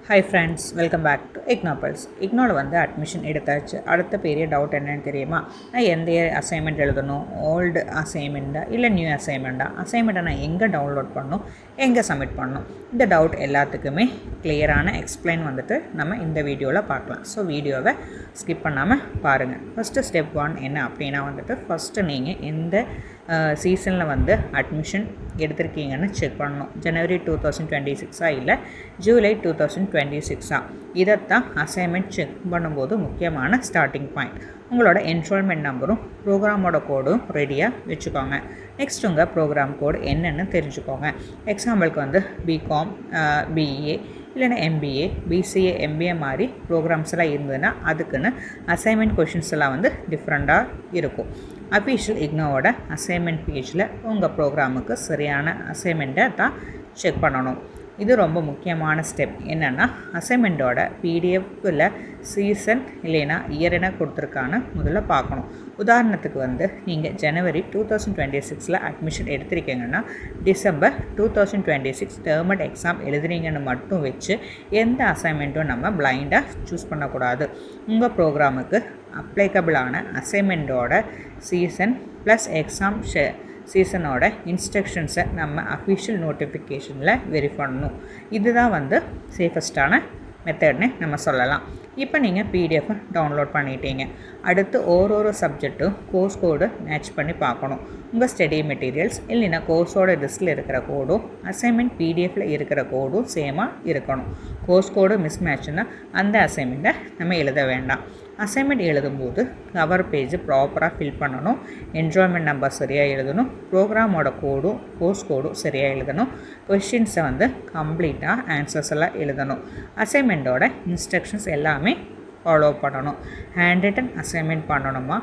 Hi friends, welcome back to Ignopals. Ignore வந்து admission எடுத்தாச்சு. அடுத்த பெரிய டவுட் என்னன்னு தெரியுமா? நான் எந்த அசைன்மெண்ட் எழுதணும், ஓல்டு அசைன்மெண்ட்டா இல்லை நியூ அசைன்மெண்ட்டா, அசைன்மெண்ட்டை நான் எங்கே டவுன்லோட் பண்ணணும், எங்கே சப்மிட் பண்ணணும், இந்த டவுட் எல்லாத்துக்குமே கிளியரான எக்ஸ்பிளைன் வந்துட்டு நம்ம இந்த வீடியோவில் பார்க்கலாம். ஸோ வீடியோவை ஸ்கிப் பண்ணாமல் பாருங்கள். ஃபஸ்ட்டு ஸ்டெப் 1 என்ன அப்படின்னா வந்துட்டு ஃபஸ்ட்டு நீங்கள் எந்த சீசனில் வந்து அட்மிஷன் எடுத்திருக்கீங்கன்னு செக் பண்ணணும். ஜனவரி 2026 இல்லை ஜூலை 2026 இதைத்தான் அசைன்மெண்ட் செக் பண்ணும்போது முக்கியமான ஸ்டார்டிங் பாயிண்ட். உங்களோட என்ரோல்மெண்ட் நம்பரும் ப்ரோக்ராமோட கோடும் ரெடியாக வச்சுக்கோங்க. நெக்ஸ்ட் உங்கள் ப்ரோக்ராம் கோடு என்னென்னு தெரிஞ்சுக்கோங்க. எக்ஸாம்பிளுக்கு வந்து பிகாம், பிஏ இல்லைன்னா எம்பிஏ, பிசிஏ, எம்பிஏ மாதிரி ப்ரோக்ராம்ஸ் எல்லாம் இருந்ததுன்னா அதுக்குன்னு அசைன்மெண்ட் கொஷின்ஸ் எல்லாம் வந்து டிஃப்ரெண்ட்டாக இருக்கும். அஃபிஷியல் இக்னோவோட அசைன்மெண்ட் பேஜில் உங்கள் ப்ரோக்ராமுக்கு சரியான அசைன்மெண்ட்டை தான் செக் பண்ணணும். இது ரொம்ப முக்கியமான ஸ்டெப். என்னென்னா அசைன்மெண்ட்டோட பிடிஎஃப்பில் சீசன் இல்லைன்னா இயர் என்ன கொடுத்துருக்கான்னு முதல்ல பார்க்கணும். உதாரணத்துக்கு வந்து நீங்கள் ஜனவரி 2026 அட்மிஷன் எடுத்திருக்கீங்கன்னா டிசம்பர் 2026 டேர்மட் எக்ஸாம் எழுதுறீங்கன்னு மட்டும் வச்சு எந்த அசைன்மெண்ட்டும் நம்ம பிளைண்டாக சூஸ் பண்ணக்கூடாது. உங்கள் ப்ரோக்ராமுக்கு அப்ளைக்கபிளான அசைன்மெண்ட்டோட சீசன் ப்ளஸ் எக்ஸாம் சீசனோட இன்ஸ்ட்ரக்ஷன்ஸை நம்ம அஃபிஷியல் நோட்டிஃபிகேஷனில் வெரி பண்ணணும். இதுதான் வந்து சேஃபஸ்டான மெத்தட்னு நம்ம சொல்லலாம். இப்போ நீங்கள் பிடிஎஃப் டவுன்லோட் பண்ணிட்டீங்க. அடுத்து ஒரு சப்ஜெக்ட்டும் கோர்ஸ் கோடு மேட்ச் பண்ணி பார்க்கணும். உங்கள் ஸ்டடி மெட்டீரியல்ஸ் இல்லைன்னா கோர்ஸோட லிஸ்ட்டில் இருக்கிற கோடும் அசைன்மெண்ட் பிடிஎஃப்பில் இருக்கிற கோடும் சேமாக இருக்கணும். கோர்ஸ் கோடு மிஸ் மேட்ச்னால் அந்த அசைன்மெண்ட்டை நம்ம எழுத வேண்டாம். அசைன்மெண்ட் எழுதும்போது கவர் பேஜ் ப்ராப்பராக ஃபில் பண்ணணும். என்ரோல்மெண்ட் நம்பர் சரியாக எழுதணும். ப்ரோக்ராமோட கோடும் கோர்ஸ் கோடும் சரியாக எழுதணும். கொஷின்ஸை வந்து கம்ப்ளீட்டாக ஆன்சர்ஸ் எல்லாம் எழுதணும். அசைன்மெண்ட்டோட இன்ஸ்ட்ரக்ஷன்ஸ் எல்லாமே ஃபாலோ பண்ணணும். ஹேண்ட் ரிட்டன் அசைன்மெண்ட் பண்ணணுமா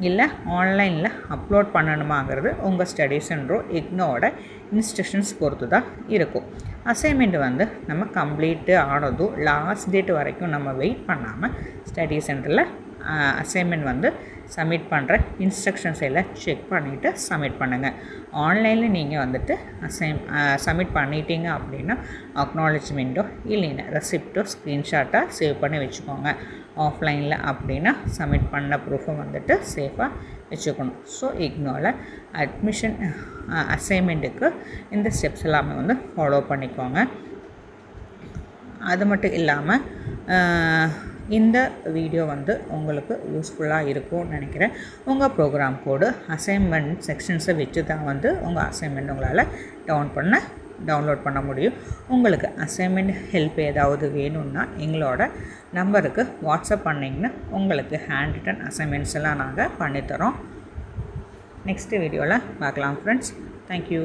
இல்லை ஆன்லைனில் அப்லோட் பண்ணணுமாங்கிறது உங்கள் ஸ்டடி சென்டரோ இக்னோட இன்ஸ்ட்ரக்ஷன்ஸ் பொறுத்து தான் இருக்கும். அசைன்மெண்ட் வந்து நம்ம கம்ப்ளீட்டு ஆனதும் லாஸ்ட் டேட் வரைக்கும் நம்ம வெயிட் பண்ணாமல் ஸ்டடி சென்டரில் அசைன்மெண்ட் வந்து சப்மிட் பண்ணுற இன்ஸ்ட்ரக்ஷன்ஸ் எல்லாம் செக் பண்ணிவிட்டு சப்மிட் பண்ணுங்கள். ஆன்லைனில் நீங்கள் வந்துட்டு சப்மிட் பண்ணிட்டீங்க அப்படின்னா அக்னாலஜ்மெண்ட்டோ இல்லைன்னா ரெசிப்டோ ஸ்க்ரீன்ஷாட்டாக சேவ் பண்ணி வச்சுக்கோங்க. ஆஃப்லைனில் அப்படின்னா சப்மிட் பண்ண ப்ரூஃபை வந்துட்டு சேஃபாக வச்சுக்கணும். ஸோ இக்னோவில் அட்மிஷன் அசைன்மெண்ட்டுக்கு இந்த ஸ்டெப்ஸ் எல்லாமே வந்து ஃபாலோ பண்ணிக்கோங்க. அது மட்டும் இல்லாமல் இந்த வீடியோ வந்து உங்களுக்கு யூஸ்ஃபுல்லாக இருக்கும்னு நினைக்கிறேன். உங்கள் ப்ரோக்ராம் கோடு அசைன்மெண்ட் செக்ஷன்ஸை வச்சு தான் வந்து உங்கள் அசைன்மெண்ட் உங்களால் டவுன்லோட் பண்ண முடியும். உங்களுக்கு அசைன்மெண்ட் ஹெல்ப் ஏதாவது வேணும்னா எங்களோட நம்பருக்கு வாட்ஸ்அப் பண்ணிங்கன்னா உங்களுக்கு ஹேண்ட் ரிட்டன் அசைன்மெண்ட்ஸ் எல்லாம் நாங்கள் பண்ணித்தரோம். நெக்ஸ்ட் வீடியோவில் பார்க்கலாம் ஃப்ரெண்ட்ஸ். தேங்க்யூ.